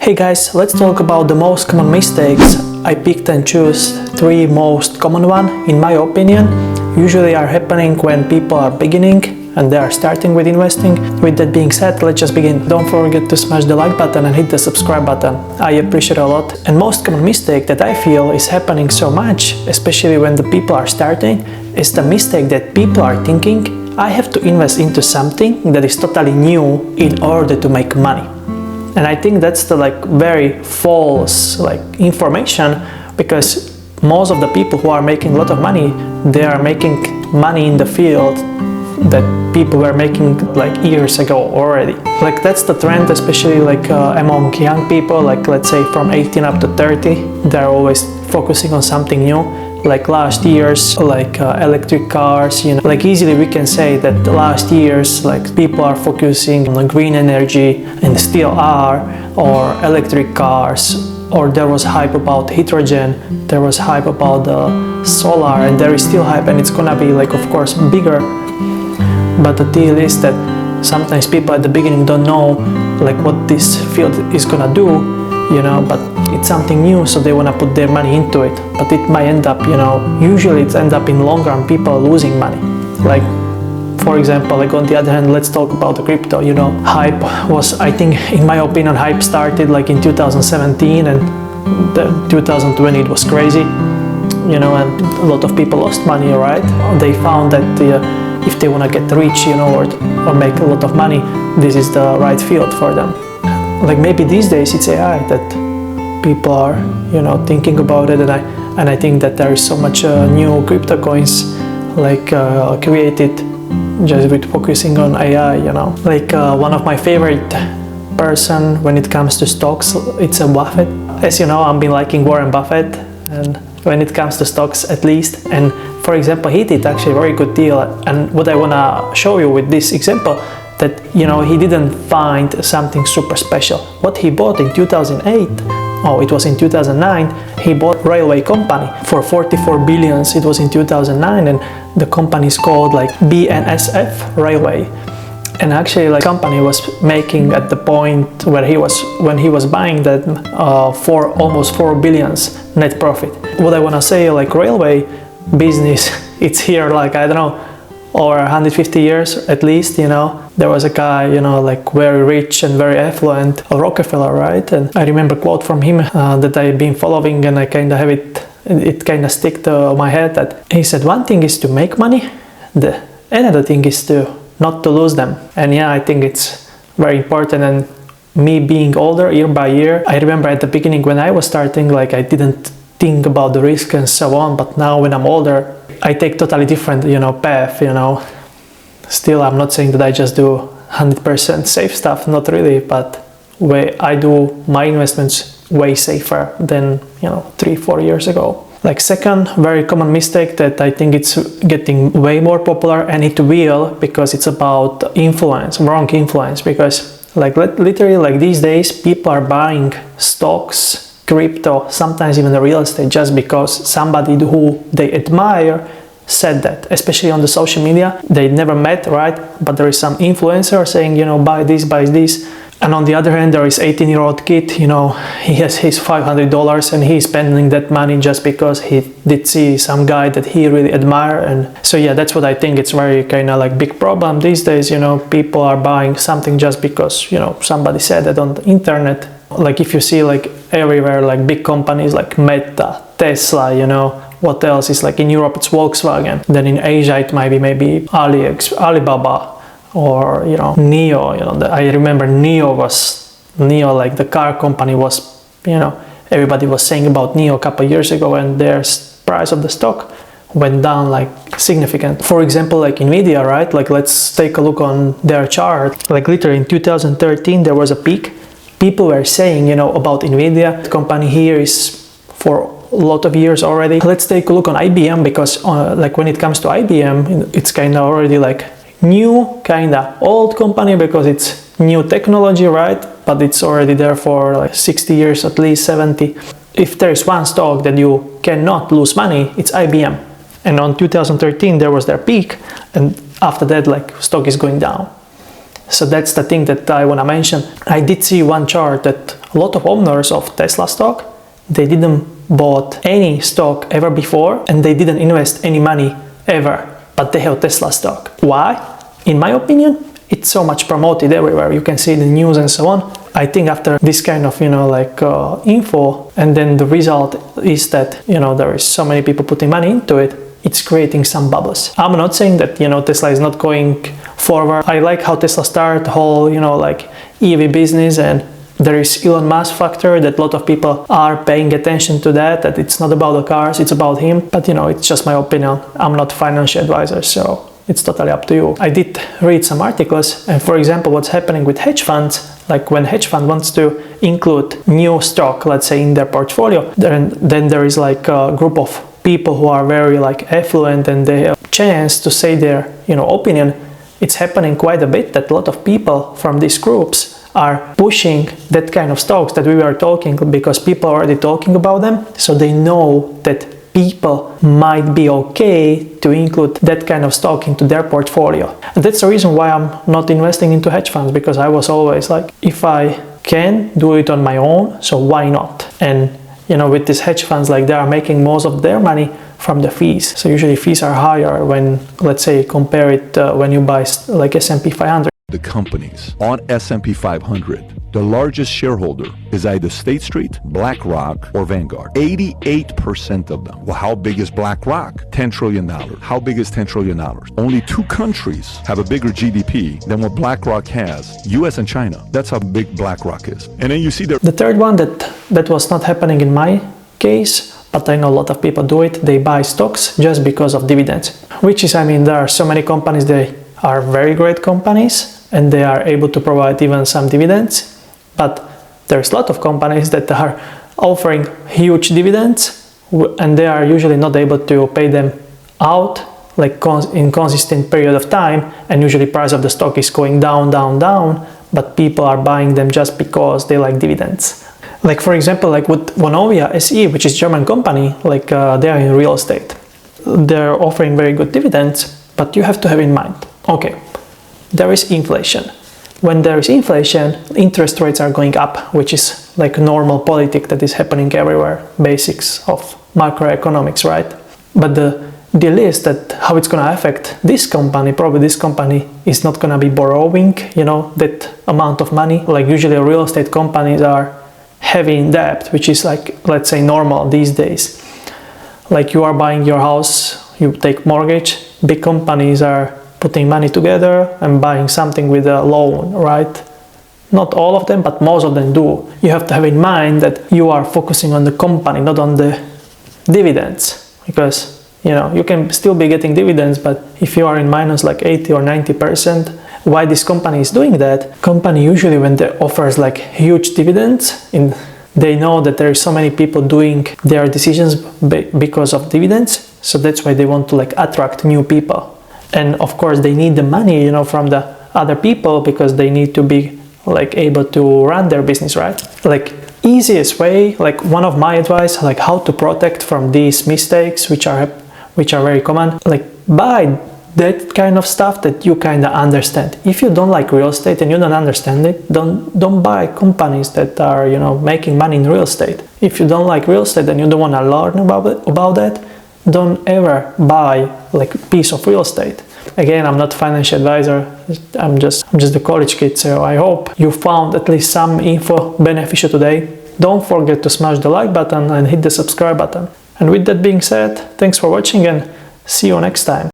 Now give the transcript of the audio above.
Hey guys, let's talk about the most common mistakes. I picked and choose 3 most common ones, in my opinion, usually are happening when people are beginning and they are starting with investing. With that being said, let's just begin. Don't forget to smash the like button and hit the subscribe button. I appreciate it a lot. And most common mistake that I feel is happening so much, especially when the people are starting, is the mistake that people are thinking, I have to invest into something that is totally new in order to make money. And I think that's the very false information, because most of the people who are making a lot of money, they are making money in the field that people were making years ago already. That's the trend, especially among young people, let's say from 18 up to 30, they're always focusing on something new. Last year's electric cars, easily we can say that last year's people are focusing on green energy and still are, or electric cars, or there was hype about hydrogen, there was hype about the solar, and there is still hype, and it's gonna be of course bigger. But the deal is that sometimes people at the beginning don't know what this field is gonna do, but it's something new, so they want to put their money into it, but it might end up, usually it ends up in long run people losing money. For example, on the other hand, let's talk about the crypto. Hype was, I think, in my opinion, hype started in 2017, and 2020 it was crazy, and a lot of people lost money, right? They found that if they want to get rich, or make a lot of money, this is the right field for them. Maybe these days it's AI that people are, thinking about it, and I think that there is so much new crypto coins created just with focusing on AI. One of my favorite person when it comes to stocks, it's a Buffett. As you know, I've been liking Warren Buffett, and when it comes to stocks at least, and for example, he did actually a very good deal. And what I want to show you with this example, that he didn't find something super special. What he bought in 2008, it was in 2009, he bought railway company for 44 billions. It was in 2009, and the company is called BNSF Railway. And actually company was making at the point where when he was buying that for almost 4 billions net profit. What I want to say, railway business, it's here I don't know, over 150 years at least. There was a guy, very rich and very affluent, Rockefeller, right? And I remember a quote from him that I've been following, and I kind of have it kind of stick to my head, that he said, one thing is to make money, the another thing is not to lose them. And yeah, I think it's very important. And me being older year by year, I remember at the beginning when I was starting, I didn't think about the risk and so on, but now when I'm older, I take totally different, path, Still, I'm not saying that I just do 100% safe stuff, not really, but I do my investments way safer than, 3-4 years ago. Second very common mistake that I think it's getting way more popular, and it will, because it's about influence, wrong influence, because literally these days people are buying stocks, crypto, sometimes even the real estate, just because somebody who they admire said that, especially on the social media. They never met, right? But there is some influencer saying, buy this. And on the other hand, there is 18-year-old kid, he has his $500 and he's spending that money just because he did see some guy that he really admire. And so yeah, that's what I think. It's very kind of big problem these days. People are buying something just because, somebody said it on the internet. If you see everywhere, big companies like Meta, Tesla, what else is in Europe it's Volkswagen. Then in Asia it might be maybe Alibaba, or Neo. I remember Neo, the car company was, everybody was saying about Neo a couple of years ago, and their price of the stock went down significant. For example, Nvidia, right? Let's take a look on their chart. Literally in 2013 there was a peak. People were saying, about Nvidia. The company here is for a lot of years already. Let's take a look on IBM, because when it comes to IBM, it's kind of already new, kind of old company, because it's new technology, right? But it's already there for 60 years, at least 70. If there is one stock that you cannot lose money, it's IBM. And on 2013 there was their peak, and after that stock is going down. So that's the thing that I want to mention. I did see one chart that a lot of owners of Tesla stock, they didn't bought any stock ever before and they didn't invest any money ever, but they have Tesla stock. Why? In my opinion, it's so much promoted everywhere. You can see the news and so on. I think after this kind of, info, and then the result is that, there is so many people putting money into it, it's creating some bubbles. I'm not saying that, Tesla is not going forward. I like how Tesla started the whole, EV business, and there is Elon Musk factor that a lot of people are paying attention to that it's not about the cars, it's about him. But, it's just my opinion. I'm not a financial advisor, so it's totally up to you. I did read some articles, and for example, what's happening with hedge funds, like when hedge fund wants to include new stock, let's say, in their portfolio, then there is like a group of people who are very affluent and they have a chance to say their opinion. It's happening quite a bit that a lot of people from these groups are pushing that kind of stocks that we were talking, because people are already talking about them, so they know that people might be okay to include that kind of stock into their portfolio. And that's the reason why I'm not investing into hedge funds, because I was always like, if I can do it on my own, so why not? And with these hedge funds, they are making most of their money from the fees. So usually fees are higher when, let's say, compare it when you buy S&P 500. The companies on S&P 500, the largest shareholder is either State Street, BlackRock, or Vanguard. 88% of them. Well, how big is BlackRock? $10 trillion. How big is $10 trillion? Only 2 countries have a bigger GDP than what BlackRock has, US and China. That's how big BlackRock is. And then you see the third one that was not happening in my case, but I know a lot of people do it. They buy stocks just because of dividends, which is, there are so many companies, they are very great companies, and they are able to provide even some dividends, but there's a lot of companies that are offering huge dividends and they are usually not able to pay them out in consistent period of time, and usually price of the stock is going down, but people are buying them just because they like dividends. For example, with Vonovia SE, which is German company, they are in real estate. They're offering very good dividends, but you have to have in mind, okay, there is inflation. When there is inflation, interest rates are going up, which is normal politic that is happening everywhere, basics of macroeconomics, right? But the deal is that how it's going to affect this company, probably this company is not going to be borrowing, that amount of money. Usually real estate companies are heavy in debt, which is let's say normal these days. You are buying your house, you take mortgage, big companies are putting money together and buying something with a loan, right? Not all of them, but most of them do. You have to have in mind that you are focusing on the company, not on the dividends, because you can still be getting dividends, but if you are in minus 80 or 90%, why this company is doing that? Company usually, when they offers huge dividends, they know that there is so many people doing their decisions because of dividends, so that's why they want to attract new people. And of course they need the money, from the other people, because they need to be able to run their business, right? Easiest way, one of my advice, how to protect from these mistakes, which are very common, buy that kind of stuff that you kind of understand. If you don't like real estate and you don't understand it, don't buy companies that are making money in real estate. If you don't like real estate and you don't want to learn about that, don't ever buy a piece of real estate. Again, I'm not a financial advisor, I'm just a college kid, so I hope you found at least some info beneficial today. Don't forget to smash the like button and hit the subscribe button. And with that being said, thanks for watching and see you next time.